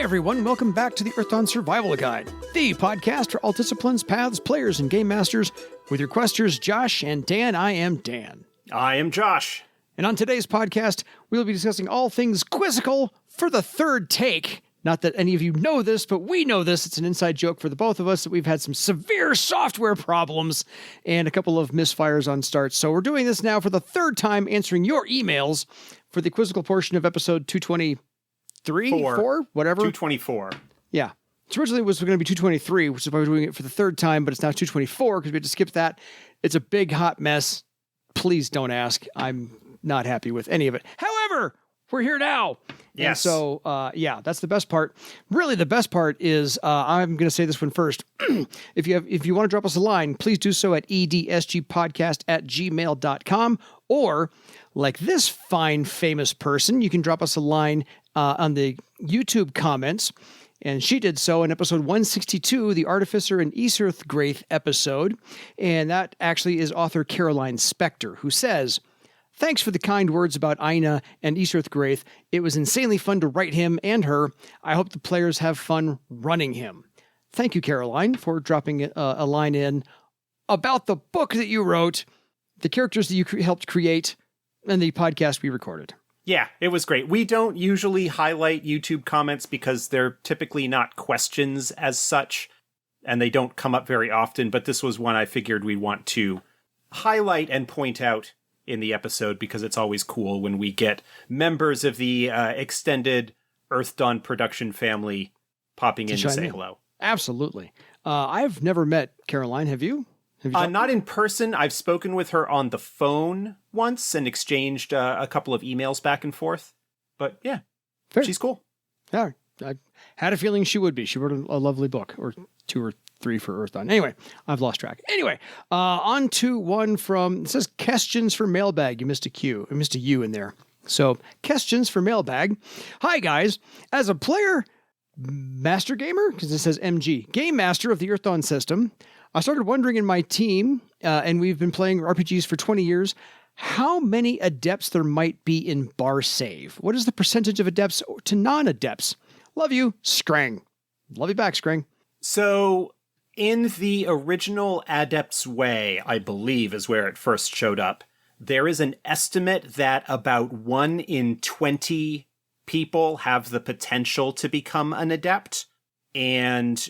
everyone. Welcome back to the Earthdawn Survival Guide, the podcast for all disciplines, paths, players, and game masters. With your questers, Josh and Dan, I am Dan. I am Josh. And on today's podcast, we'll be discussing all things quizzical for the third take. Not that any of you know this, but we know this. It's an inside joke for the both of us that we've had some severe software problems and a couple of misfires on starts. So we're doing this now for the third time, answering your emails for the quizzical portion of episode 223, whatever. 224. Yeah. So originally it was going to be 223, which is why we're doing it for the third time, but it's now 224 because we had to skip that. It's a big hot mess. Please don't ask. I'm not happy with any of it. However, we're here now. Yes. And so, that's the best part. Really, the best part is, I'm going to say this one first. If you want to drop us a line, please do so at edsgpodcast@gmail.com, or like this fine, famous person, you can drop us a line on the YouTube comments. And she did so in episode 162, the Artificer and Easearth Graith episode. And that actually is author Caroline Spector, who says, "Thanks for the kind words about Aina and Easearth Graith. It was insanely fun to write him and her. I hope the players have fun running him." Thank you, Caroline, for dropping a line in about the book that you wrote, the characters that you helped create, and the podcast we recorded. Yeah, it was great. We don't usually highlight YouTube comments because they're typically not questions as such, and they don't come up very often, but this was one I figured we want to highlight and point out in the episode because it's always cool when we get members of the extended Earthdawn production family popping in to say hello. Absolutely. I've never met Caroline. Have you? Not in person. I've spoken with her on the phone once and exchanged a couple of emails back and forth. But yeah, fair. She's cool. Yeah, I had a feeling she would be. She wrote a lovely book, or 2 or 3 for Earthdawn. Anyway, I've lost track. Anyway, on to one from, it says questions for Mailbag. You missed a Q. I missed a U in there. So, questions for Mailbag. Hi, guys. As a player, master gamer, because it says MG, game master of the Earthdawn system, I started wondering in my team, and we've been playing RPGs for 20 years, how many adepts there might be in Barsaive. What is the percentage of adepts to non-adepts? Love you, Skreng. Love you back, Skreng. So, in the original Adepts Way, I believe is where it first showed up, there is an estimate that about 1 in 20 people have the potential to become an adept, and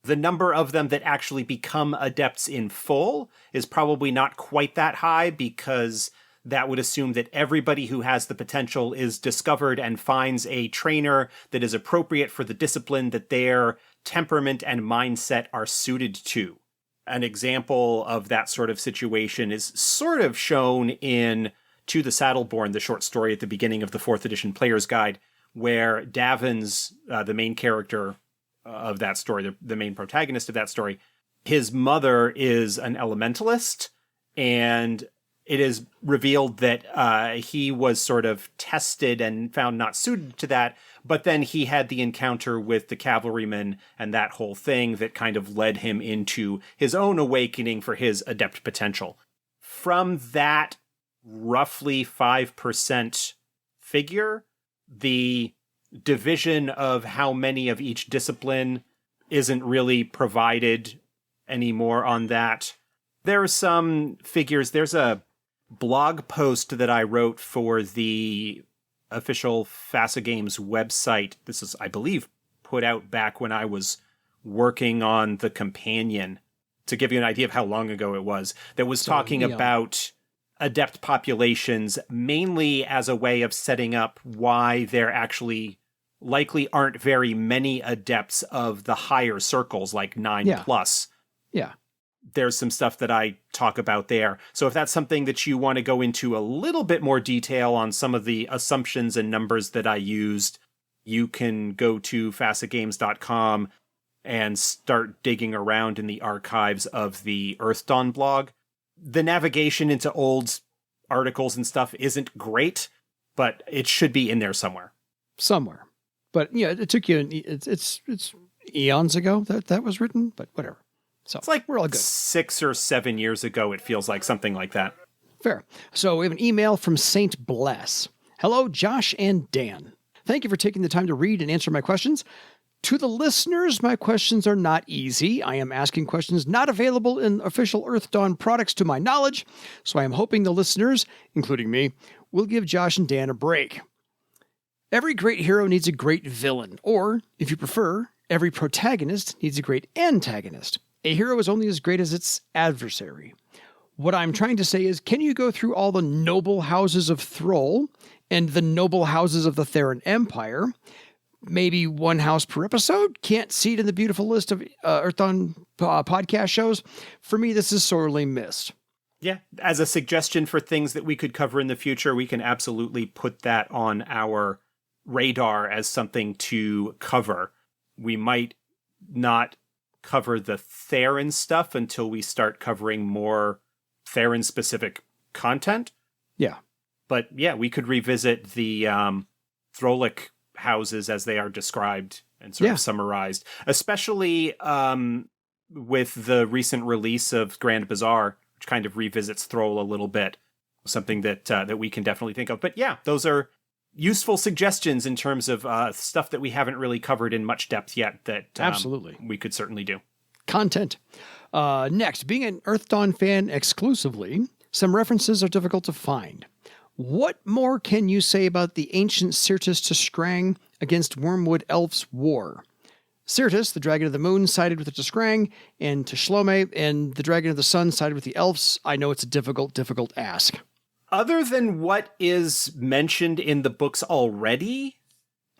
the number of them that actually become adepts in full is probably not quite that high because that would assume that everybody who has the potential is discovered and finds a trainer that is appropriate for the discipline that their temperament and mindset are suited to. An example of that sort of situation is sort of shown in To the Saddleborn, the short story at the beginning of the 4th edition Player's Guide, where Davins, the main character of that story, the main protagonist of that story, his mother is an elementalist, and it is revealed that he was sort of tested and found not suited to that, but then he had the encounter with the cavalryman and that whole thing that kind of led him into his own awakening for his adept potential. From that roughly 5% figure, the division of how many of each discipline isn't really provided anymore on that. There are some figures. There's a blog post that I wrote for the official FASA Games website. This is, I believe, put out back when I was working on the companion, to give you an idea of how long ago it was, that was talking about adept populations mainly as a way of setting up why there actually likely aren't very many adepts of the higher circles, like 9+. Yeah. There's some stuff that I talk about there. So if that's something that you want to go into a little bit more detail on some of the assumptions and numbers that I used, you can go to fasagames.com and start digging around in the archives of the Earthdawn blog. The navigation into old articles and stuff isn't great, but it should be in there somewhere. But yeah, it took you, it's eons ago that was written, but whatever. So it's like we're all good. 6 or 7 years ago, it feels like, something like that. Fair. So we have an email from Saint Bless. Hello, Josh and Dan. Thank you for taking the time to read and answer my questions. To the listeners, my questions are not easy. I am asking questions not available in official Earth Dawn products to my knowledge, so I am hoping the listeners, including me, will give Josh and Dan a break. Every great hero needs a great villain, or, if you prefer, every protagonist needs a great antagonist. A hero is only as great as its adversary. What I'm trying to say is, can you go through all the noble houses of Thrall and the noble houses of the Theron Empire? Maybe one house per episode? Can't see it in the beautiful list of Earth Dawn podcast shows? For me, this is sorely missed. Yeah, as a suggestion for things that we could cover in the future, we can absolutely put that on our radar as something to cover. We might not cover the Theron stuff until we start covering more Theron-specific content. Yeah. But yeah, we could revisit the Throlic houses as they are described and sort of summarized, especially with the recent release of Grand Bazaar, which kind of revisits Thrall a little bit, something that we can definitely think of. But yeah, those are useful suggestions in terms of stuff that we haven't really covered in much depth yet that absolutely we could certainly do. Content. Next, being an Earth Dawn fan exclusively, some references are difficult to find. What more can you say about the ancient Syrtis to Skreng against Wyrm Wood Elves war? Syrtis, the Dragon of the Moon, sided with the Skreng, and Tishlome, and the Dragon of the Sun sided with the Elves. I know it's a difficult ask. Other than what is mentioned in the books already,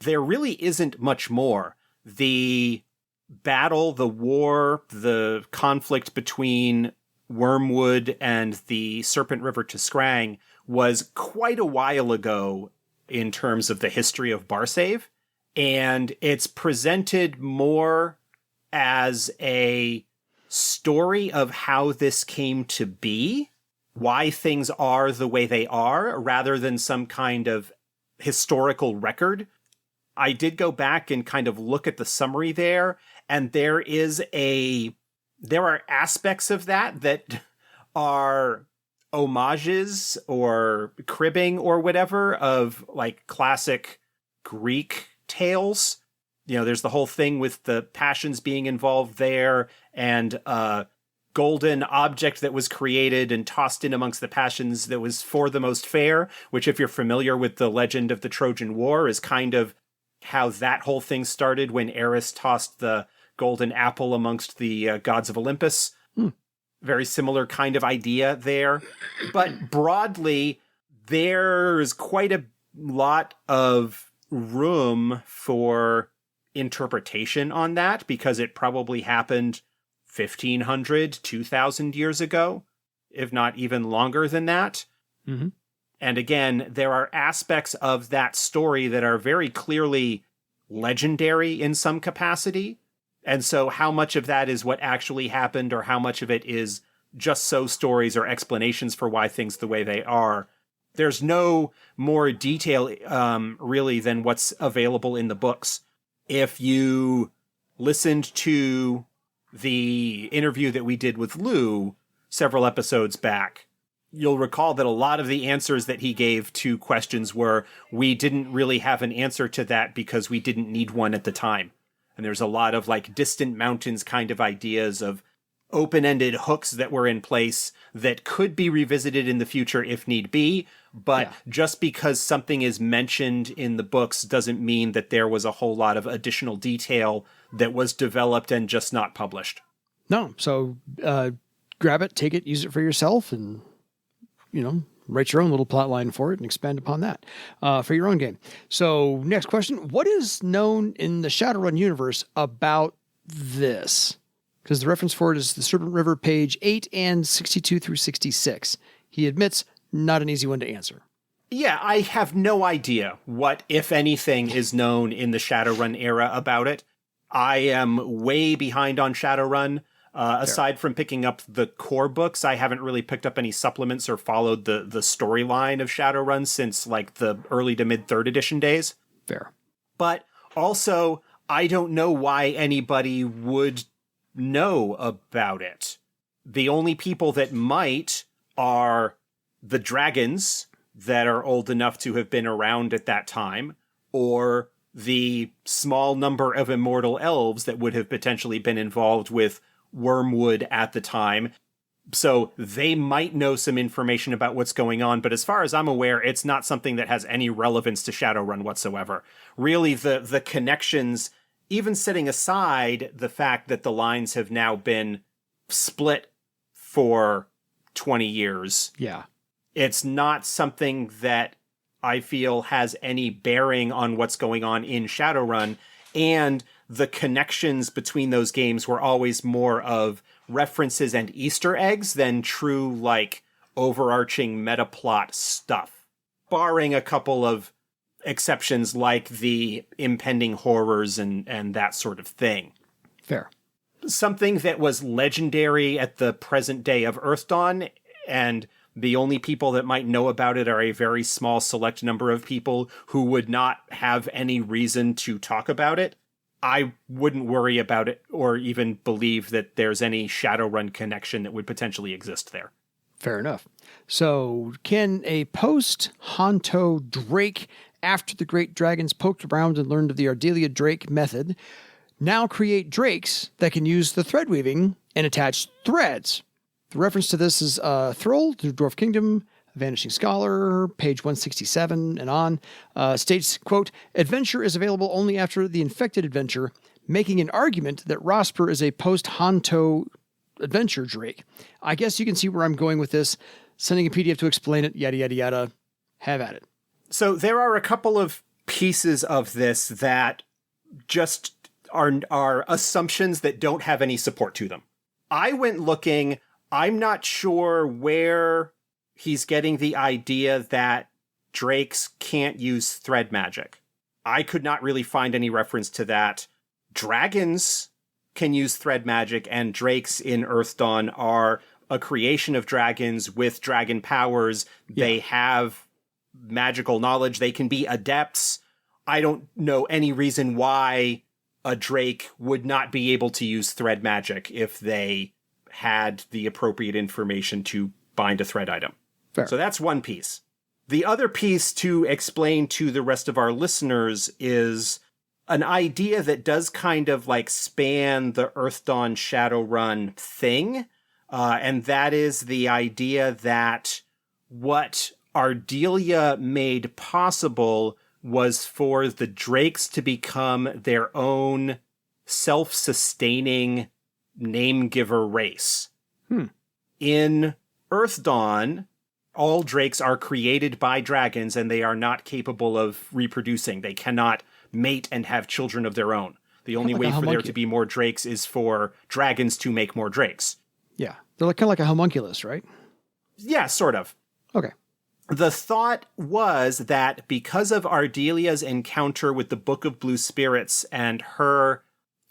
there really isn't much more. The battle, the war, the conflict between Wyrm Wood and the Serpent River to Skreng was quite a while ago in terms of the history of Barsaive, and it's presented more as a story of how this came to be, why things are the way they are, rather than some kind of historical record. I did go back and kind of look at the summary there, and there are aspects of that are homages or cribbing or whatever of like classic Greek tales. You know, there's the whole thing with the passions being involved there, and a golden object that was created and tossed in amongst the passions that was for the most fair, which, if you're familiar with the legend of the Trojan War, is kind of how that whole thing started when Eris tossed the golden apple amongst the gods of Olympus. Very similar kind of idea there. But broadly, there's quite a lot of room for interpretation on that, because it probably happened 1,500, 2,000 years ago, if not even longer than that. Mm-hmm. And again, there are aspects of that story that are very clearly legendary in some capacity. And so how much of that is what actually happened, or how much of it is just so stories or explanations for why things the way they are? There's no more detail really than what's available in the books. If you listened to the interview that we did with Lou several episodes back, you'll recall that a lot of the answers that he gave to questions were, we didn't really have an answer to that because we didn't need one at the time. And there's a lot of like distant mountains kind of ideas of open-ended hooks that were in place that could be revisited in the future if need be. But just because something is mentioned in the books doesn't mean that there was a whole lot of additional detail that was developed and just not published. No. So grab it, take it, use it for yourself, and, you know, write your own little plot line for it and expand upon that for your own game. So next question, what is known in the Shadowrun universe about this? Because the reference for it is the Serpent River, page 8 and 62 through 66. He admits, not an easy one to answer. Yeah, I have no idea what, if anything, is known in the Shadowrun era about it. I am way behind on Shadowrun. Aside from picking up the core books, I haven't really picked up any supplements or followed the storyline of Shadowrun since like the early to mid 3rd edition days. Fair. But also, I don't know why anybody would know about it. The only people that might are the dragons that are old enough to have been around at that time, or the small number of immortal elves that would have potentially been involved with Wyrm Wood at the time. So they might know some information about what's going on, but as far as I'm aware, it's not something that has any relevance to Shadowrun whatsoever. Really, the connections, even setting aside the fact that the lines have now been split for 20 years. Yeah. It's not something that I feel has any bearing on what's going on in Shadowrun, and the connections between those games were always more of references and Easter eggs than true, like, overarching meta plot stuff. Barring a couple of exceptions like the impending horrors and that sort of thing. Fair. Something that was legendary at the present day of Earthdawn, and the only people that might know about it are a very small select number of people who would not have any reason to talk about it. I wouldn't worry about it or even believe that there's any Shadowrun connection that would potentially exist there. Fair enough. So, can a post-Hanto Drake, after the great dragons poked around and learned of the Ardelia Drake method, now create drakes that can use the thread weaving and attach threads? The reference to this is Thrall, the Dwarf Kingdom, Vanishing Scholar, page 167 and on, states, quote, adventure is available only after the infected adventure, making an argument that Rosper is a post-Hanto adventure Drake. I guess you can see where I'm going with this. Sending a PDF to explain it, yada, yada, yada. Have at it. So there are a couple of pieces of this that just are assumptions that don't have any support to them. I went looking. I'm not sure where he's getting the idea that drakes can't use thread magic. I could not really find any reference to that. Dragons can use thread magic, and drakes in Earthdawn are a creation of dragons with dragon powers. Yeah. They have magical knowledge. They can be adepts. I don't know any reason why a drake would not be able to use thread magic if they had the appropriate information to bind a thread item. Fair. So that's one piece. The other piece to explain to the rest of our listeners is an idea that does kind of like span the Earthdawn Shadowrun thing. And that is the idea that what Ardelia made possible was for the drakes to become their own self-sustaining name-giver race. In Earthdawn, all drakes are created by dragons, and they are not capable of reproducing. They cannot mate and have children of their own. The only way for there to be more drakes is for dragons to make more drakes. Yeah. They're kind of like a homunculus, right? Yeah, sort of. Okay. The thought was that because of Ardelia's encounter with the Book of Blue Spirits and her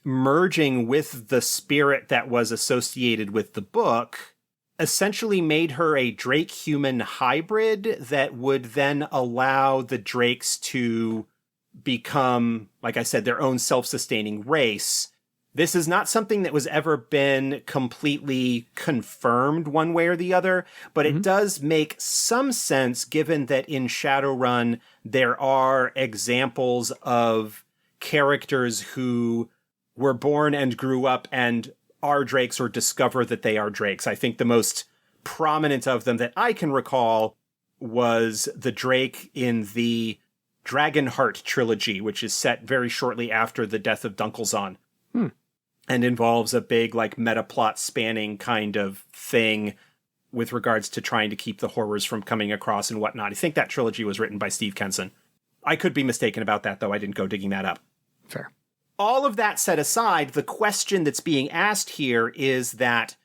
merging with the spirit that was associated with the book, essentially made her a drake-human hybrid that would then allow the drakes to become, like I said, their own self-sustaining race. This is not something that was ever been completely confirmed one way or the other, but it does make some sense given that in Shadowrun there are examples of characters who were born and grew up and are drakes or discover that they are drakes. I think the most prominent of them that I can recall was the drake in the Dragonheart trilogy, which is set very shortly after the death of Dunkelzahn. And involves a big, like, meta-plot spanning kind of thing with regards to trying to keep the horrors from coming across and whatnot. I think that trilogy was written by Steve Kenson. I could be mistaken about that, though. I didn't go digging that up. Fair. All of that set aside, the question that's being asked here is that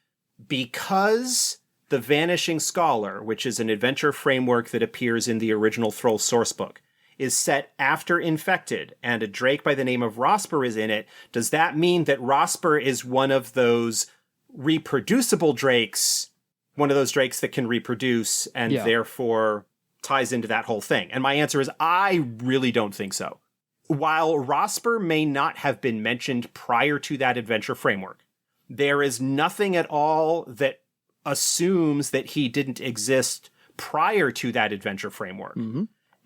because the Vanishing Scholar, which is an adventure framework that appears in the original Thrall sourcebook, is set after Infected, and a drake by the name of Rosper is in it, does that mean that Rosper is one of those reproducible drakes, one of those drakes that can reproduce, and therefore ties into that whole thing? And my answer is, I really don't think so. While Rosper may not have been mentioned prior to that adventure framework, there is nothing at all that assumes that he didn't exist prior to that adventure framework.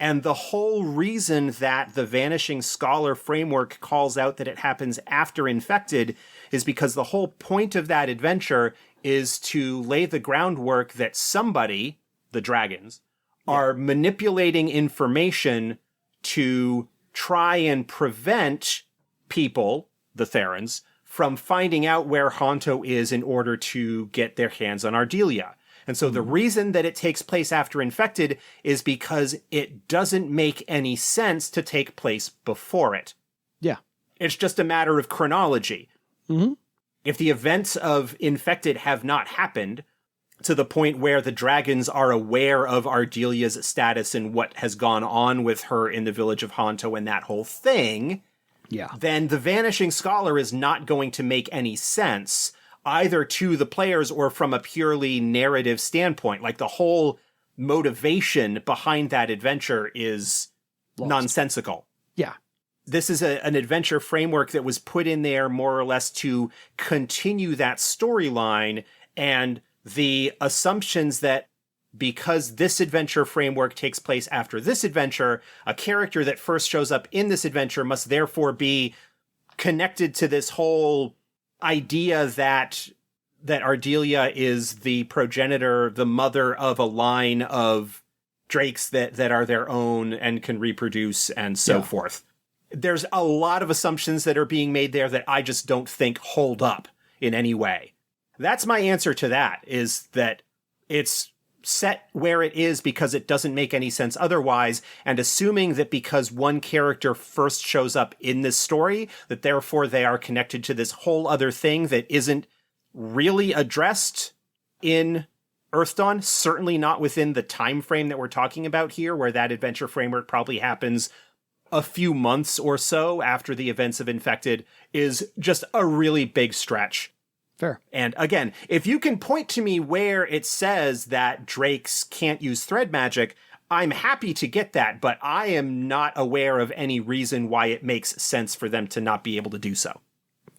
And the whole reason that the Vanishing Scholar framework calls out that it happens after Infected is because the whole point of that adventure is to lay the groundwork that somebody, the dragons, are manipulating information to try and prevent people, the Therans, from finding out where Hanto is in order to get their hands on Ardelia. And so the reason that it takes place after Infected is because it doesn't make any sense to take place before it. Yeah. It's just a matter of chronology. Mm-hmm. If the events of Infected have not happened to the point where the dragons are aware of Ardelia's status and what has gone on with her in the village of Hanto and that whole thing, then the Vanishing Scholar is not going to make any sense either to the players or from a purely narrative standpoint. Like, the whole motivation behind that adventure is nonsensical. Yeah. This is an adventure framework that was put in there more or less to continue that storyline, and the assumptions that because this adventure framework takes place after this adventure, a character that first shows up in this adventure must therefore be connected to this whole idea that Ardelia is the progenitor, the mother of a line of drakes that are their own and can reproduce and so forth. There's a lot of assumptions that are being made there that I just don't think hold up in any way. That's my answer to that, is that it's set where it is because it doesn't make any sense otherwise, and assuming that because one character first shows up in this story, that therefore they are connected to this whole other thing that isn't really addressed in Earthdawn, certainly not within the time frame that we're talking about here, where that adventure framework probably happens a few months or so after the events of Infected, is just a really big stretch. Fair. And again, if you can point to me where it says that drakes can't use thread magic, I'm happy to get that, but I am not aware of any reason why it makes sense for them to not be able to do so.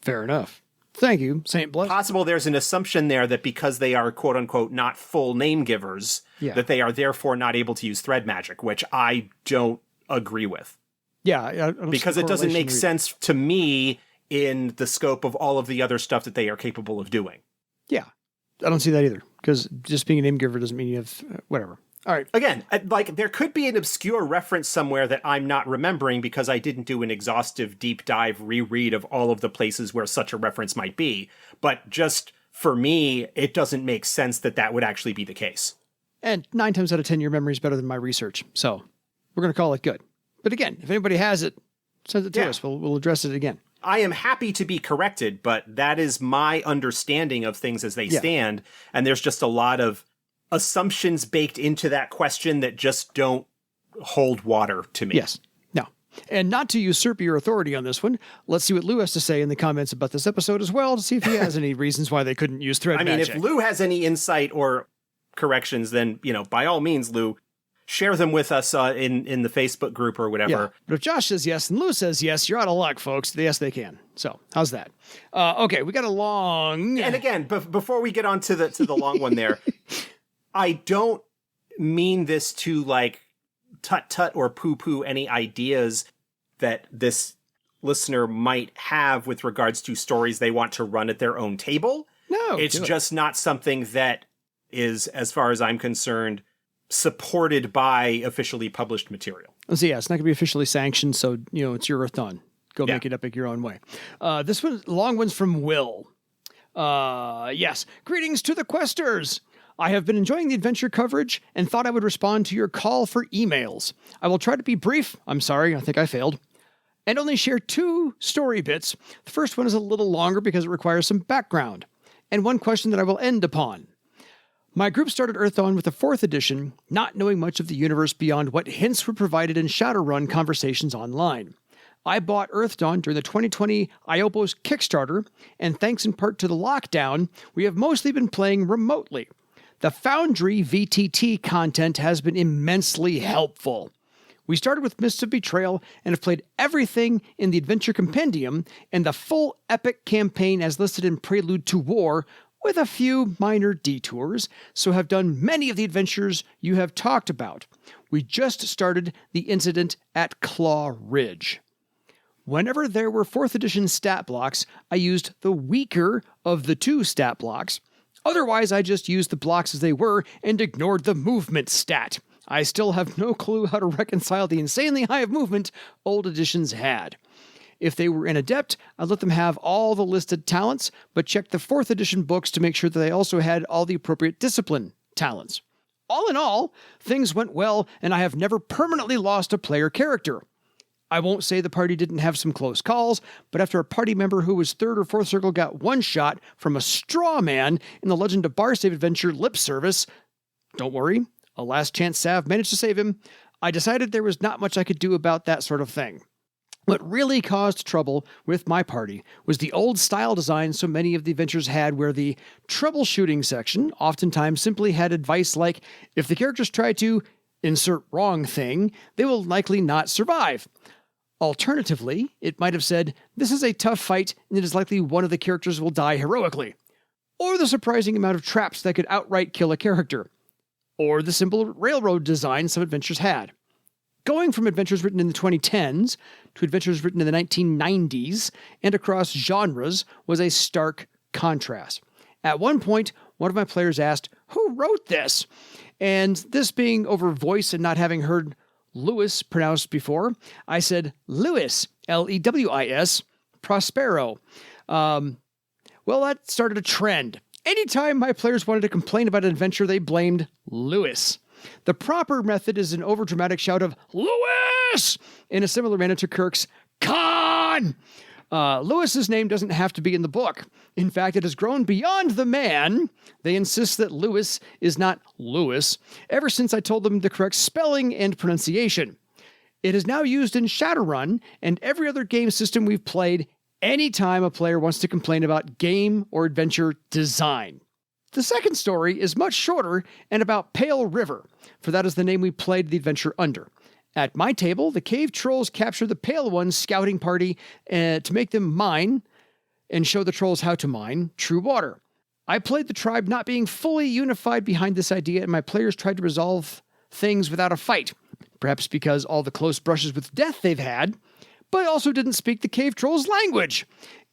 Fair enough. Thank you, Saint Bless. Possible there's an assumption there that because they are quote-unquote not full name givers, that they are therefore not able to use thread magic, which I don't agree with. Yeah. Because it doesn't make sense to me in the scope of all of the other stuff that they are capable of doing. Yeah. I don't see that either, because just being a name giver doesn't mean you have whatever. All right. Again, like, there could be an obscure reference somewhere that I'm not remembering because I didn't do an exhaustive deep dive reread of all of the places where such a reference might be. But just for me, it doesn't make sense that that would actually be the case. And 9 times out of 10, your memory is better than my research. So we're going to call it good. But again, if anybody has it, send it to us. We'll address it again. I am happy to be corrected, but that is my understanding of things as they stand. And there's just a lot of assumptions baked into that question that just don't hold water to me. Yes. No. And not to usurp your authority on this one, let's see what Lou has to say in the comments about this episode as well, to see if he has any reasons why they couldn't use thread magic. If Lou has any insight or corrections, then, by all means, Lou, share them with us in the Facebook group or whatever. Yeah. But if Josh says yes and Lou says yes, you're out of luck, folks. Yes, they can. So how's that? Okay, we got a long... And again, before we get on to the long one there, I don't mean this to, like, tut-tut or poo-poo any ideas that this listener might have with regards to stories they want to run at their own table. No, it's just not something that is, as far as I'm concerned, supported by officially published material. So yeah, it's not going to be officially sanctioned, so, it's your Earthdawn. Go make it epic your own way. This one, long one's from Will. Yes. Greetings to the Questers. I have been enjoying the adventure coverage and thought I would respond to your call for emails. I will try to be brief. I'm sorry, I think I failed. And only share 2 story bits. The first one is a little longer because it requires some background. And one question that I will end upon. My group started Earthdawn with the 4th edition, not knowing much of the universe beyond what hints were provided in Shadowrun conversations online. I bought Earthdawn during the 2020 Iopos Kickstarter, and thanks in part to the lockdown, we have mostly been playing remotely. The Foundry VTT content has been immensely helpful. We started with Mists of Betrayal and have played everything in the Adventure Compendium and the full epic campaign as listed in Prelude to War, with a few minor detours, so have done many of the adventures you have talked about. We just started the incident at Claw Ridge. Whenever there were 4th edition stat blocks, I used the weaker of the 2 stat blocks. Otherwise, I just used the blocks as they were and ignored the movement stat. I still have no clue how to reconcile the insanely high of movement old editions had. If they were an adept, I'd let them have all the listed talents, but check the 4th edition books to make sure that they also had all the appropriate discipline talents. All in all, things went well, and I have never permanently lost a player character. I won't say the party didn't have some close calls, but after a party member who was 3rd or 4th circle got one shot from a straw man in the Legend of Barsaive adventure Lip Service, don't worry, a last chance salve managed to save him, I decided there was not much I could do about that sort of thing. What really caused trouble with my party was the old style design so many of the adventures had, where the troubleshooting section oftentimes simply had advice like, if the characters try to insert wrong thing, they will likely not survive. Alternatively, it might have said, this is a tough fight and it is likely one of the characters will die heroically. Or the surprising amount of traps that could outright kill a character. Or the simple railroad design some adventures had. Going from adventures written in the 2010s to adventures written in the 1990s and across genres was a stark contrast. At one point, one of my players asked, who wrote this? And this being over voice and not having heard Lewis pronounced before, I said, Lewis, Lewis, Prospero. Well, that started a trend. Anytime my players wanted to complain about an adventure, they blamed Lewis. The proper method is an overdramatic shout of Lewis in a similar manner to Kirk's Khan. Lewis's name doesn't have to be in the book. In fact, it has grown beyond the man. They insist that Lewis is not Lewis, ever since I told them the correct spelling and pronunciation. It is now used in Shadowrun and every other game system we've played anytime a player wants to complain about game or adventure design. The second story is much shorter and about Pale River, for that is the name we played the adventure under. At my table, the cave trolls capture the Pale One's scouting party to make them mine and show the trolls how to mine true water. I played the tribe not being fully unified behind this idea, and my players tried to resolve things without a fight, perhaps because all the close brushes with death they've had, but also didn't speak the cave trolls' language.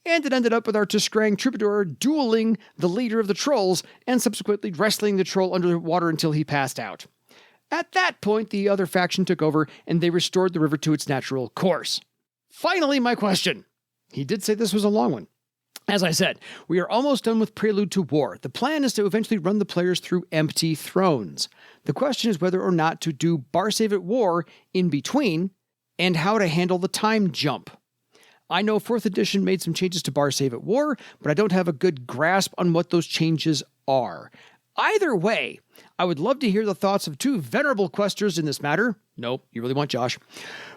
And it ended up with our Skreng troubadour dueling the leader of the trolls and subsequently wrestling the troll under the water until he passed out. At that point, the other faction took over and they restored the river to its natural course. Finally, my question. He did say this was a long one. As I said, we are almost done with Prelude to War. The plan is to eventually run the players through Empty Thrones. The question is whether or not to do Barsaive at War in between and how to handle the time jump. I know 4th edition made some changes to Barsaive at War, but I don't have a good grasp on what those changes are. Either way, I would love to hear the thoughts of 2 venerable questers in this matter. No, you really want Josh.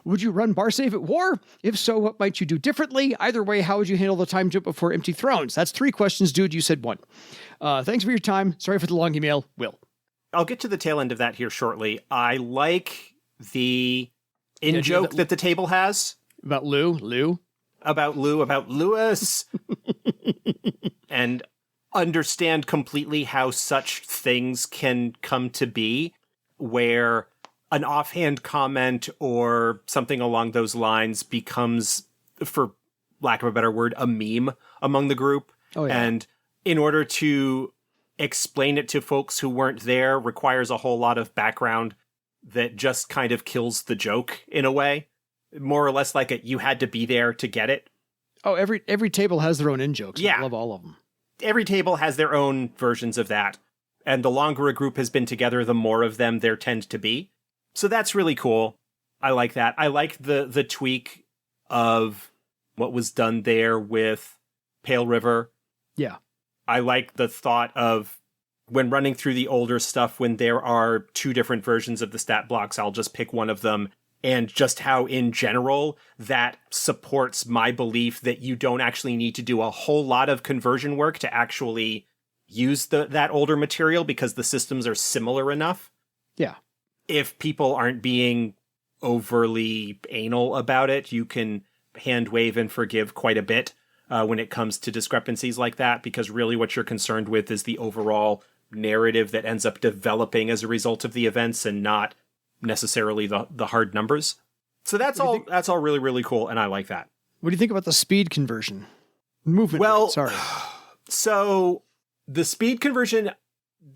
Would you run Barsaive at War? If so, what might you do differently? Either way, how would you handle the time jump before Empty Thrones? That's 3 questions, dude. You said 1. Thanks for your time. Sorry for the long email. Will. I'll get to the tail end of that here shortly. I like the in-joke that the table has. About Lou? About Lewis. And understand completely how such things can come to be, where an offhand comment or something along those lines becomes, for lack of a better word, a meme among the group. Oh, yeah. And in order to explain it to folks who weren't there requires a whole lot of background that just kind of kills the joke in a way. More or less like you had to be there to get it. Oh, every table has their own in-jokes. Yeah. I love all of them. Every table has their own versions of that. And the longer a group has been together, the more of them there tend to be. So that's really cool. I like that. I like the tweak of what was done there with Pale River. Yeah. I like the thought of when running through the older stuff, when there are 2 different versions of the stat blocks, I'll just pick one of them. And just how, in general, that supports my belief that you don't actually need to do a whole lot of conversion work to actually use that older material because the systems are similar enough. Yeah. If people aren't being overly anal about it, you can hand wave and forgive quite a bit when it comes to discrepancies like that, because really what you're concerned with is the overall narrative that ends up developing as a result of the events and not necessarily the hard numbers. So that's all really, really cool, and I like that. What do you think about the speed conversion? Movement rate, sorry. So the speed conversion,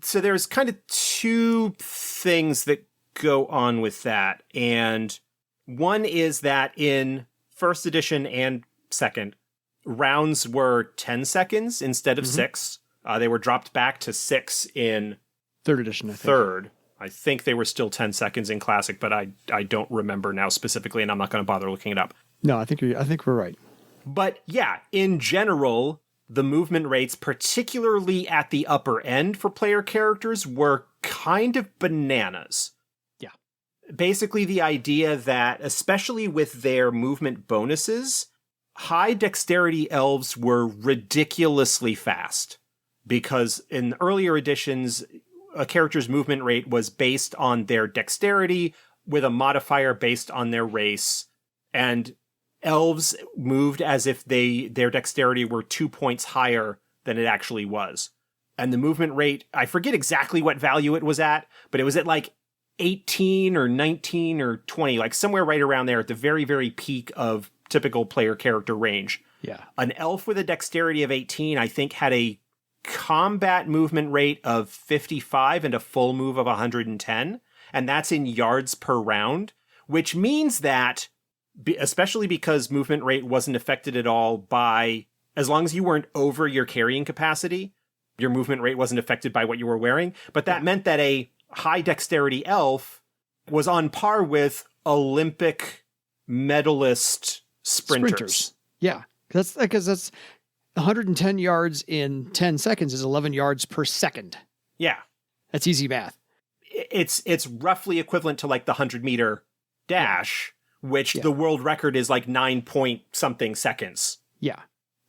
so there's kind of two things that go on with that. And one is that in first edition and second, rounds were 10 seconds instead of 6. They were dropped back to 6 in third edition, I think. Third. I think they were still 10 seconds in classic, but I don't remember now specifically, and I'm not going to bother looking it up. No, I think we're right. But yeah, in general, the movement rates, particularly at the upper end for player characters, were kind of bananas. Yeah. Basically the idea that, especially with their movement bonuses, high dexterity elves were ridiculously fast. Because in earlier editions, a character's movement rate was based on their dexterity with a modifier based on their race. And elves moved as if their dexterity were 2 points higher than it actually was. And the movement rate, I forget exactly what value it was at, but it was at like 18 or 19 or 20, like somewhere right around there at the very, very peak of typical player character range. Yeah. An elf with a dexterity of 18, I think, had a combat movement rate of 55 and a full move of 110. And that's in yards per round, which means that, especially because movement rate wasn't affected at all by, as long as you weren't over your carrying capacity, your movement rate wasn't affected by what you were wearing. But that meant that a high dexterity elf was on par with Olympic medalist sprinters. Yeah, because that's 110 yards in 10 seconds is 11 yards per second. Yeah. That's easy math. It's roughly equivalent to like the 100-meter dash, which the world record is like 9 point something seconds. Yeah.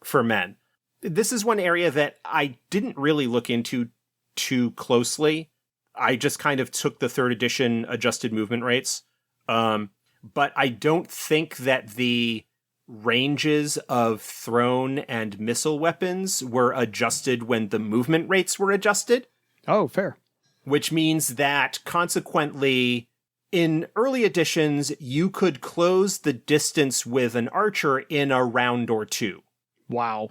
For men. This is one area that I didn't really look into too closely. I just kind of took the third edition adjusted movement rates. But I don't think that the ranges of thrown and missile weapons were adjusted when the movement rates were adjusted. Oh, fair. Which means that consequently, in early editions, you could close the distance with an archer in a round or two. Wow.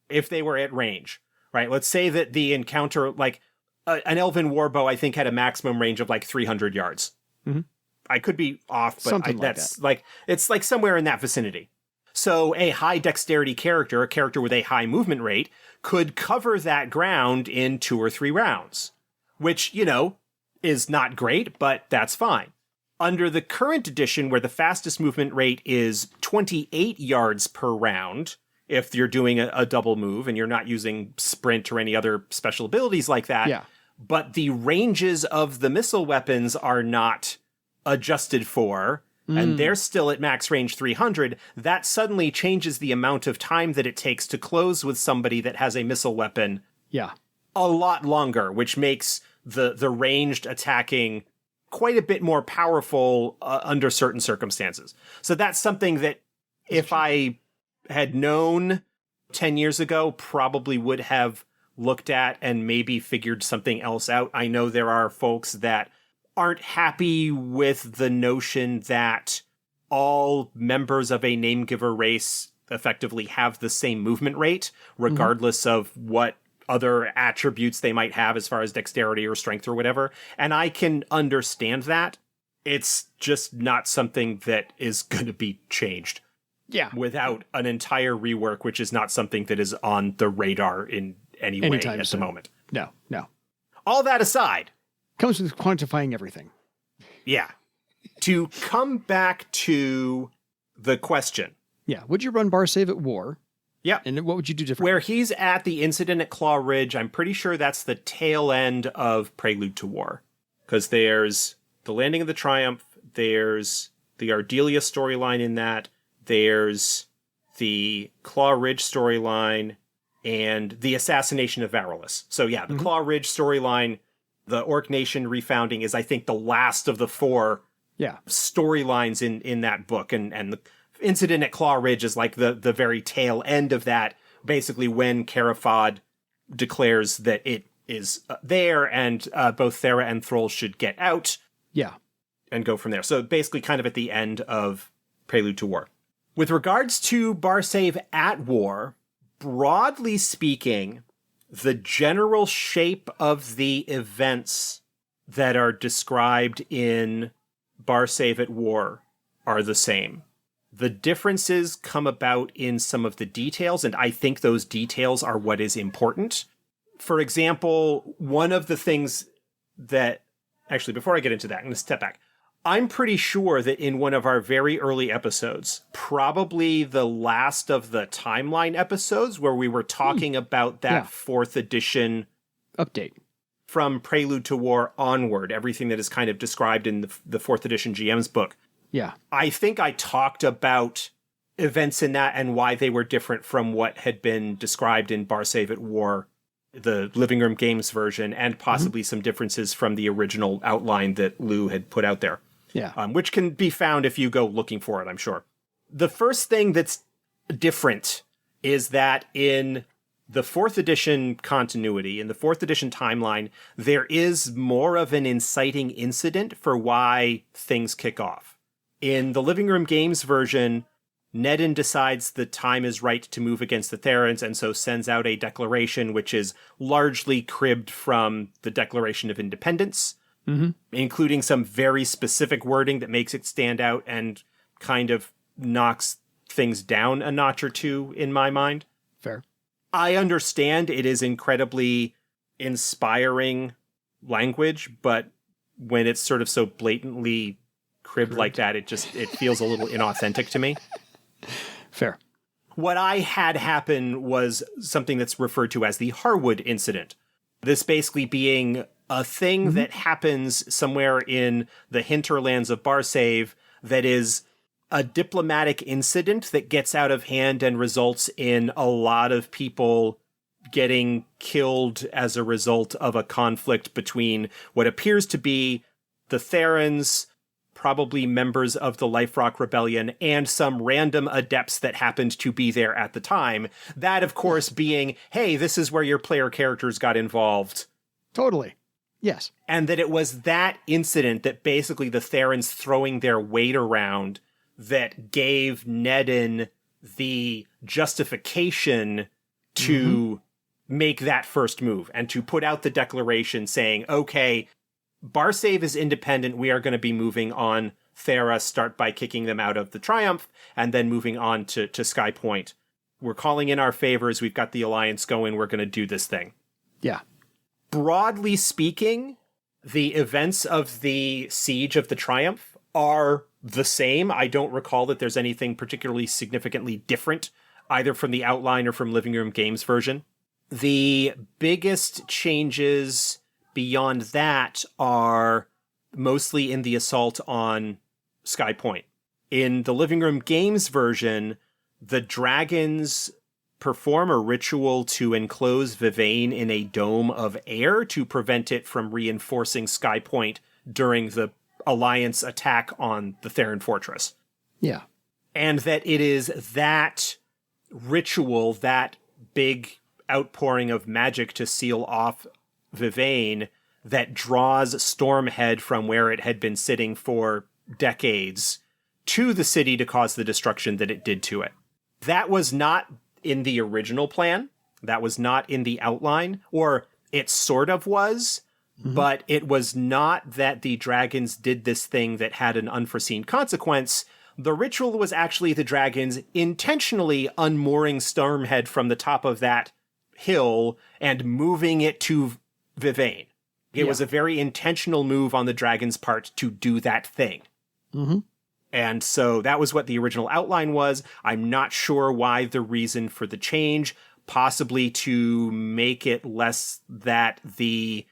If they were at range, right? Let's say that the encounter, like an elven warbow, I think had a maximum range of like 300 yards. Mm-hmm. I could be off, but that's that. Like, it's like somewhere in that vicinity. So a high dexterity character, a character with a high movement rate, could cover that ground in 2 or 3 rounds, which, is not great, but that's fine. Under the current edition, where the fastest movement rate is 28 yards per round, if you're doing a double move and you're not using sprint or any other special abilities like that, but the ranges of the missile weapons are not adjusted for, and they're still at max range 300, that suddenly changes the amount of time that it takes to close with somebody that has a missile weapon a lot longer, which makes the ranged attacking quite a bit more powerful under certain circumstances. So that's something that if I had known 10 years ago, probably would have looked at and maybe figured something else out. I know there are folks that aren't happy with the notion that all members of a name-giver race effectively have the same movement rate, regardless of what other attributes they might have as far as dexterity or strength or whatever. And I can understand that. It's just not something that is going to be changed. Yeah. Without an entire rework, which is not something that is on the radar in any way at the moment. No. All that aside. Comes with quantifying everything. Yeah. To come back to the question. Yeah. Would you run Barsaive at war? Yeah. And what would you do differently? Where he's at the incident at Claw Ridge, I'm pretty sure that's the tail end of Prelude to War. Because there's the Landing of the Triumph, there's the Ardelia storyline in that, there's the Claw Ridge storyline, and the assassination of Varolus. So yeah, the Claw Ridge storyline, the Orc Nation refounding is, I think, the last of the 4 storylines in that book. And the incident at Claw Ridge is like the very tail end of that, basically when Carafod declares that it is there and both Thera and Thrall should get out. Yeah. And go from there. So basically kind of at the end of Prelude to War. With regards to Barsaive at war, broadly speaking, the general shape of the events that are described in Barsaive at war are the same. The differences come about in some of the details, and I think those details are what is important. For example, one of the things that... Actually, before I get into that, I'm going to step back. I'm pretty sure that in one of our very early episodes, probably the last of the timeline episodes where we were talking about that 4th edition update from Prelude to War onward, everything that is kind of described in the 4th edition GM's book. Yeah. I think I talked about events in that and why they were different from what had been described in Barsaive at War, the Living Room Games version, and possibly some differences from the original outline that Lou had put out there. Yeah. Which can be found if you go looking for it, I'm sure. The first thing that's different is that in the 4th edition continuity, in the 4th edition timeline, there is more of an inciting incident for why things kick off. In the Living Room Games version, Nedin decides the time is right to move against the Therans, and so sends out a declaration which is largely cribbed from the Declaration of Independence, including some very specific wording that makes it stand out and kind of knocks things down a notch or two in my mind. Fair. I understand it is incredibly inspiring language, but when it's sort of so blatantly cribbed like that, it feels a little inauthentic to me. Fair. What I had happen was something that's referred to as the Harwood incident. This basically being a thing that happens somewhere in the hinterlands of Barsaive that is a diplomatic incident that gets out of hand and results in a lot of people getting killed as a result of a conflict between what appears to be the Therans, probably members of the Life Rock Rebellion, and some random adepts that happened to be there at the time. That, of course, being, hey, this is where your player characters got involved. Totally. Yes. And that it was that incident that basically the Therans throwing their weight around that gave Nedin the justification to make that first move and to put out the declaration saying, okay, Barsaive is independent. We are going to be moving on Thera, start by kicking them out of the Triumph, and then moving on to Sky Point. We're calling in our favors. We've got the alliance going. We're going to do this thing. Yeah. Broadly speaking, the events of the Siege of the Triumph are the same. I don't recall that there's anything particularly significantly different, either from the outline or from Living Room Games version. The biggest changes beyond that are mostly in the assault on Sky Point. In the Living Room Games version, the dragons perform a ritual to enclose Vivane in a dome of air to prevent it from reinforcing Sky Point during the Alliance attack on the Theran Fortress. Yeah. And that it is that ritual, that big outpouring of magic to seal off Vivane, that draws Stormhead from where it had been sitting for decades to the city to cause the destruction that it did to it. That was not in the original plan. That was not in the outline, or it sort of was, but it was not that the dragons did this thing that had an unforeseen consequence. The ritual was actually the dragons intentionally unmooring Stormhead from the top of that hill and moving it to Vivane. It was a very intentional move on the dragon's part to do that thing. And so that was what the original outline was. I'm not sure why the reason for the change, possibly to make it less that the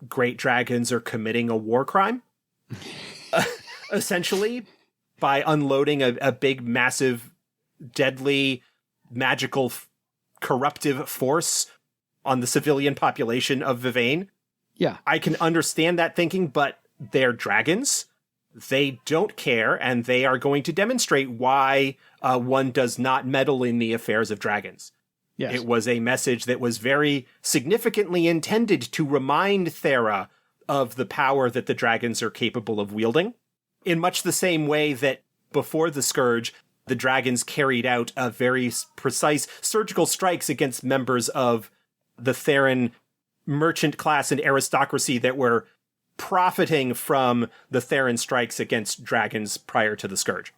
great dragons are committing a war crime, essentially, by unloading a big, massive, deadly, magical, corruptive force on the civilian population of Vivane. Yeah. I can understand that thinking, but they're dragons. They don't care, and they are going to demonstrate why one does not meddle in the affairs of dragons. Yes. It was a message that was very significantly intended to remind Thera of the power that the dragons are capable of wielding. In much the same way that before the Scourge, the dragons carried out a very precise surgical strikes against members of the Theran merchant class and aristocracy that were profiting from the Theran strikes against dragons prior to the Scourge.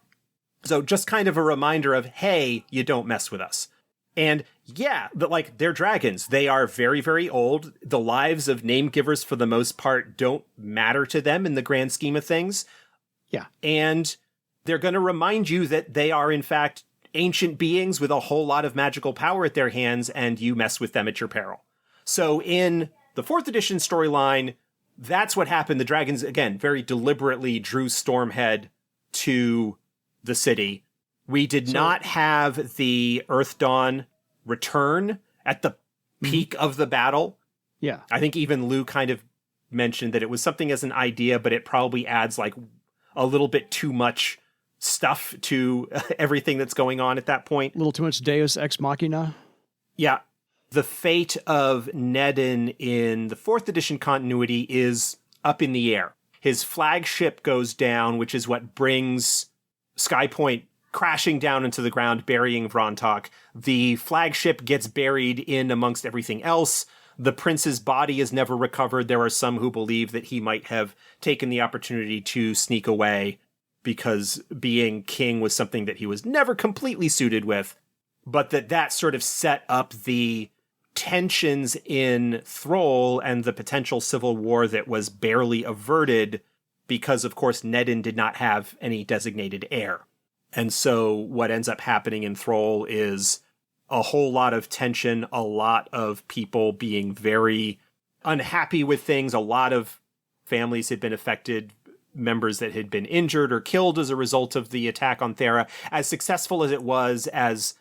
So just kind of a reminder of, hey, you don't mess with us. And yeah, but like, they're dragons. They are very, very old. The lives of name givers, for the most part, don't matter to them in the grand scheme of things. Yeah. And they're going to remind you that they are, in fact, ancient beings with a whole lot of magical power at their hands, and you mess with them at your peril. So in the 4th edition storyline, that's what happened. The dragons, again, very deliberately drew Stormhead to the city. We did not have the Earth Dawn return at the peak of the battle. Yeah. I think even Lou kind of mentioned that it was something as an idea, but it probably adds like a little bit too much stuff to everything that's going on at that point. A little too much Deus Ex Machina. Yeah. The fate of Nedin in the 4th edition continuity is up in the air. His flagship goes down, which is what brings Skypoint crashing down into the ground, burying Vrontok. The flagship gets buried in amongst everything else. The prince's body is never recovered. There are some who believe that he might have taken the opportunity to sneak away because being king was something that he was never completely suited with, but that sort of set up the tensions in Thrall and the potential civil war that was barely averted because, of course, Nedin did not have any designated heir. And so what ends up happening in Thrall is a whole lot of tension, a lot of people being very unhappy with things. A lot of families had been affected, members that had been injured or killed as a result of the attack on Thera. As successful as it was, as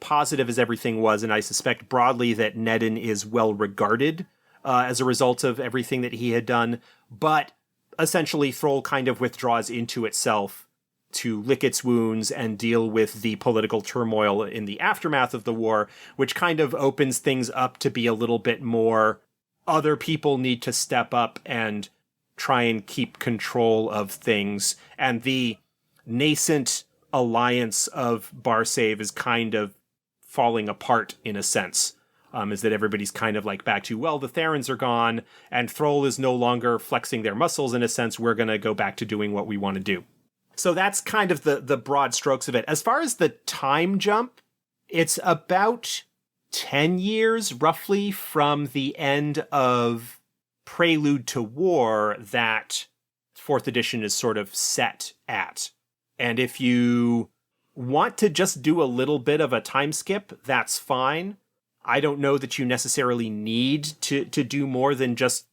positive as everything was, and I suspect broadly that Nedin is well regarded as a result of everything that he had done, but essentially Thrall kind of withdraws into itself to lick its wounds and deal with the political turmoil in the aftermath of the war, which kind of opens things up to be a little bit more other people need to step up and try and keep control of things. And the nascent alliance of Barsaive is kind of falling apart in a sense. Is that everybody's kind of like back to, well, the Therans are gone and Thrall is no longer flexing their muscles in a sense. We're going to go back to doing what we want to do. So that's kind of the broad strokes of it. As far as the time jump, it's about 10 years roughly from the end of Prelude to War that 4th edition is sort of set at. And if you want to just do a little bit of a time skip, that's fine. I don't know that you necessarily need to do more than just,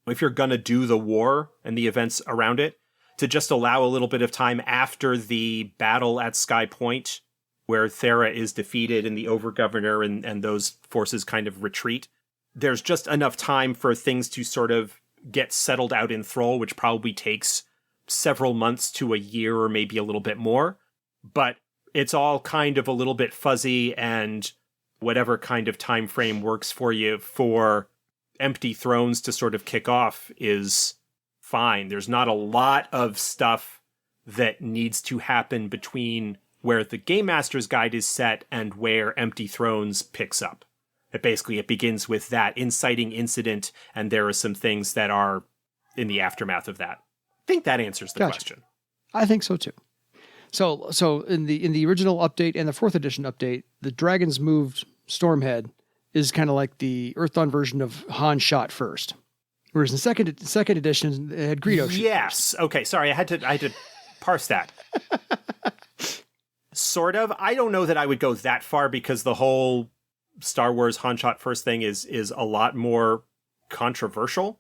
if you're going to do the war and the events around it, to just allow a little bit of time after the battle at Sky Point, where Thera is defeated and the Overgovernor and those forces kind of retreat. There's just enough time for things to sort of get settled out in Thrall, which probably takes several months to a year or maybe a little bit more. But it's all kind of a little bit fuzzy, and whatever kind of time frame works for you for Empty Thrones to sort of kick off is fine. There's not a lot of stuff that needs to happen between where the Game Master's Guide is set and where Empty Thrones picks up. It begins with that inciting incident, and there are some things that are in the aftermath of that. I think that answers the question. I think so too. So in the original update and the 4th edition update, the dragons moved Stormhead is kind of like the Earthdawn version of Han shot first. Whereas in second edition, it had Greedo shoot Yes. first. Okay, sorry, I had to parse that. Sort of. I don't know that I would go that far because the whole Star Wars Han shot first thing is a lot more controversial.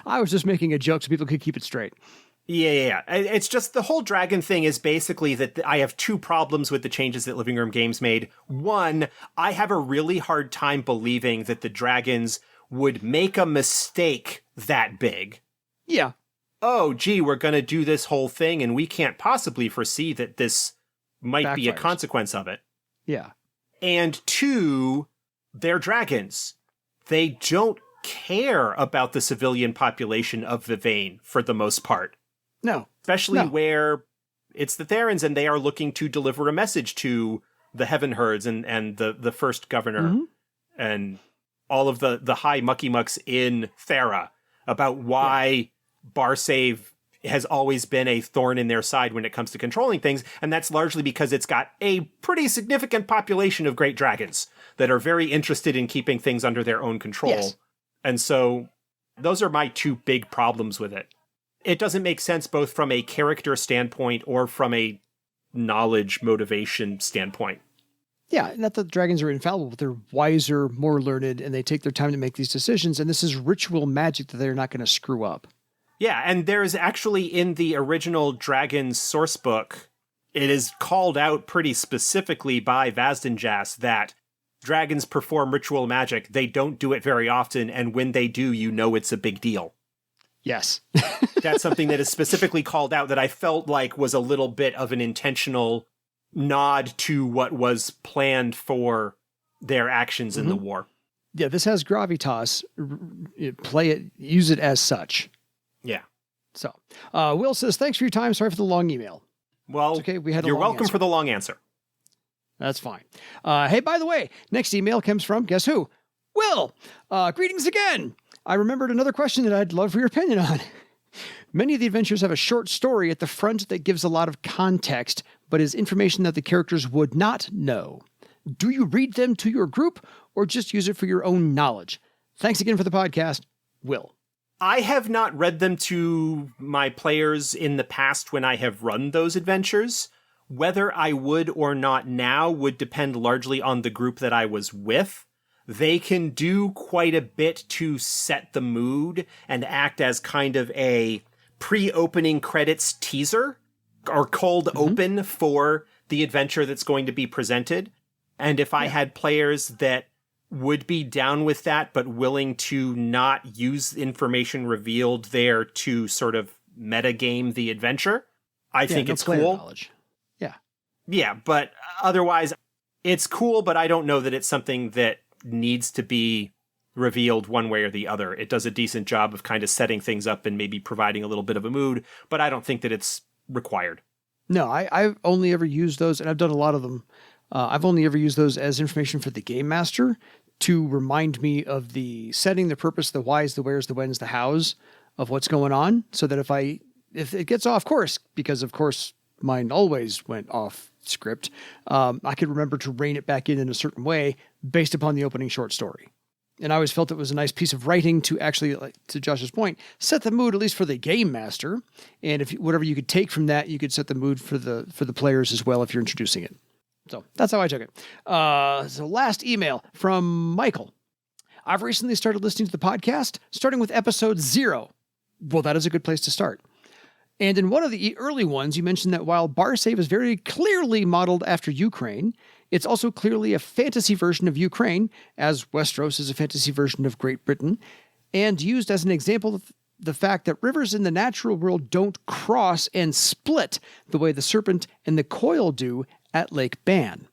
I was just making a joke so people could keep it straight. Yeah. It's just the whole dragon thing is basically that I have two problems with the changes that Living Room Games made. One, I have a really hard time believing that the dragons would make a mistake that big. Yeah. Oh, gee, we're going to do this whole thing and we can't possibly foresee that this might be a consequence of it. Yeah. And 2, they're dragons. They don't care about the civilian population of Vivane for the most part. No. Especially where it's the Therans and they are looking to deliver a message to the Heaven Herds and the first governor and all of the high mucky mucks in Thera about why Barsaive has always been a thorn in their side when it comes to controlling things, and that's largely because it's got a pretty significant population of great dragons that are very interested in keeping things under their own control. Yes. And so those are my 2 big problems with it. It doesn't make sense both from a character standpoint or from a knowledge motivation standpoint. Yeah, not that dragons are infallible, but they're wiser, more learned, and they take their time to make these decisions, and this is ritual magic that they're not going to screw up. Yeah, and there's actually in the original Dragon sourcebook, it is called out pretty specifically by Vazdenjas that dragons perform ritual magic. They don't do it very often, and when they do, you know it's a big deal. Yes. That's something that is specifically called out that I felt like was a little bit of an intentional nod to what was planned for their actions in the war. Yeah, this has gravitas. Play it, use it as such. Yeah. So, Will says, thanks for your time. Sorry for the long email. Well, it's okay. We had a you're long welcome answer. for the long answer. That's fine. Hey, by the way, next email comes from, guess who? Will. Greetings again. I remembered another question that I'd love for your opinion on. Many of the adventures have a short story at the front that gives a lot of context, but is information that the characters would not know. Do you read them to your group or just use it for your own knowledge? Thanks again for the podcast, Will. I have not read them to my players in the past when I have run those adventures. Whether I would or not now would depend largely on the group that I was with. They can do quite a bit to set the mood and act as kind of a pre-opening credits teaser or cold open for the adventure that's going to be presented. And if I had players that would be down with that, but willing to not use information revealed there to sort of metagame the adventure, I think it's cool. Knowledge. Yeah. Yeah, but otherwise, it's cool, but I don't know that it's something that needs to be revealed one way or the other. It does a decent job of kind of setting things up and maybe providing a little bit of a mood, but I don't think that it's required. No, I've only ever used those, and I've done a lot of them. I've only ever used those as information for the game master to remind me of the setting, the purpose, the whys, the wheres, the whens, the hows of what's going on. So that if it gets off course, because of course mine always went off script, I could remember to rein it back in a certain way based upon the opening short story. And I always felt it was a nice piece of writing to actually, like, to Josh's point, set the mood at least for the game master. And if whatever you could take from that, you could set the mood for the players as well if you're introducing it. So that's how I took it. So last email from Michael. I've recently started listening to the podcast, starting with episode 0. Well, that is a good place to start. And in one of the early ones, you mentioned that while Barsaive is very clearly modeled after Ukraine, it's also clearly a fantasy version of Ukraine, as Westeros is a fantasy version of Great Britain, and used as an example of the fact that rivers in the natural world don't cross and split the way the Serpent and the Coil do at Lake Ban.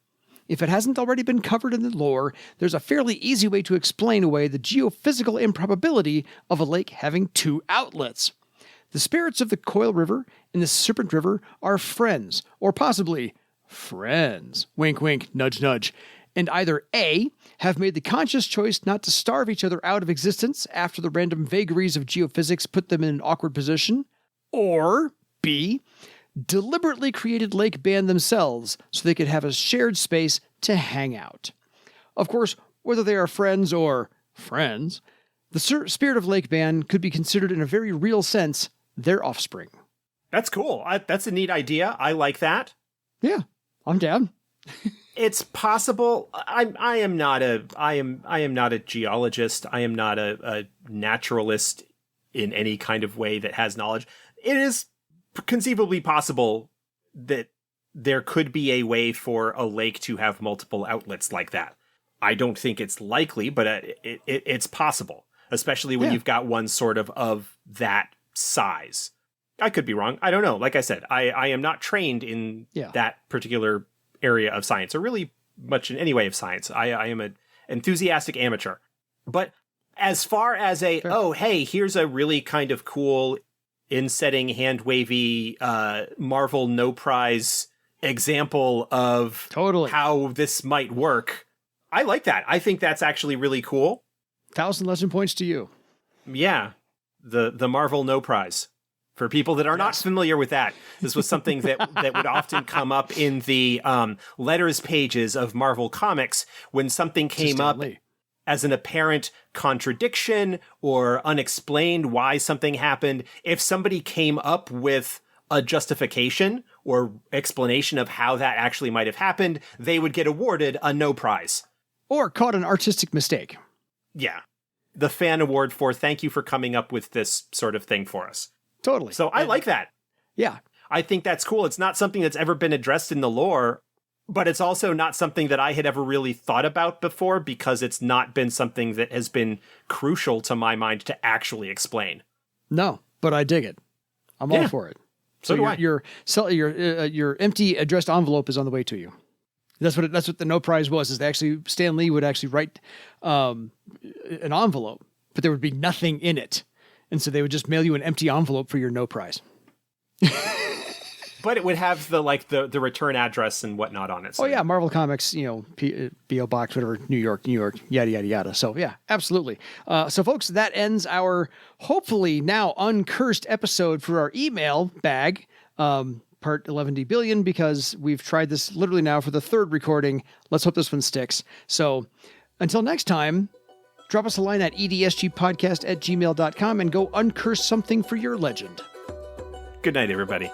If it hasn't already been covered in the lore, there's a fairly easy way to explain away the geophysical improbability of a lake having 2 outlets. The spirits of the Coil River and the Serpent River are friends, or possibly friends, wink wink, nudge nudge, and either A, have made the conscious choice not to starve each other out of existence after the random vagaries of geophysics put them in an awkward position, or B, deliberately created Lake Ban themselves so they could have a shared space to hang out. Of course, whether they are friends or friends, the spirit of Lake Ban could be considered in a very real sense their offspring. That's cool. That's a neat idea. I like that. Yeah, I'm down. It's possible. I am not a geologist. I am not a naturalist in any kind of way that has knowledge. It is conceivably possible that there could be a way for a lake to have multiple outlets like that. I don't think it's likely, but it's possible, especially when you've got one sort of that size. I could be wrong. I don't know. Like I said, I am not trained in that particular area of science, or really much in any way of science. I am an enthusiastic amateur. But as far as hey, here's a really kind of cool in-setting, hand-wavy Marvel no prize example of how this might work, I like that. I think that's actually really cool. 1,000 lesson points to you. Yeah, the Marvel no prize. For people that are not familiar with that, this was something that would often come up in the letters pages of Marvel Comics when something came up as an apparent contradiction or unexplained why something happened. If somebody came up with a justification or explanation of how that actually might have happened, they would get awarded a no prize. Or caught an artistic mistake. Yeah. The fan award for thank you for coming up with this sort of thing for us. Totally. So I like that. Yeah. I think that's cool. It's not something that's ever been addressed in the lore, but it's also not something that I had ever really thought about before because it's not been something that has been crucial to my mind to actually explain. No, but I dig it. I'm all for it. So do I. Your empty addressed envelope is on the way to you. That's what the no prize was. Is they actually Stan Lee would actually write an envelope, but there would be nothing in it. And so they would just mail you an empty envelope for your no prize. But it would have the return address and whatnot on it. So. Oh yeah, Marvel Comics, P.O. Box, whatever, New York, yada, yada, yada. So yeah, absolutely. So folks, that ends our hopefully now uncursed episode for our email bag, part 11D billion, because we've tried this literally now for the third recording. Let's hope this one sticks. So until next time, drop us a line at edsgpodcast@gmail.com and go uncurse something for your legend. Good night, everybody.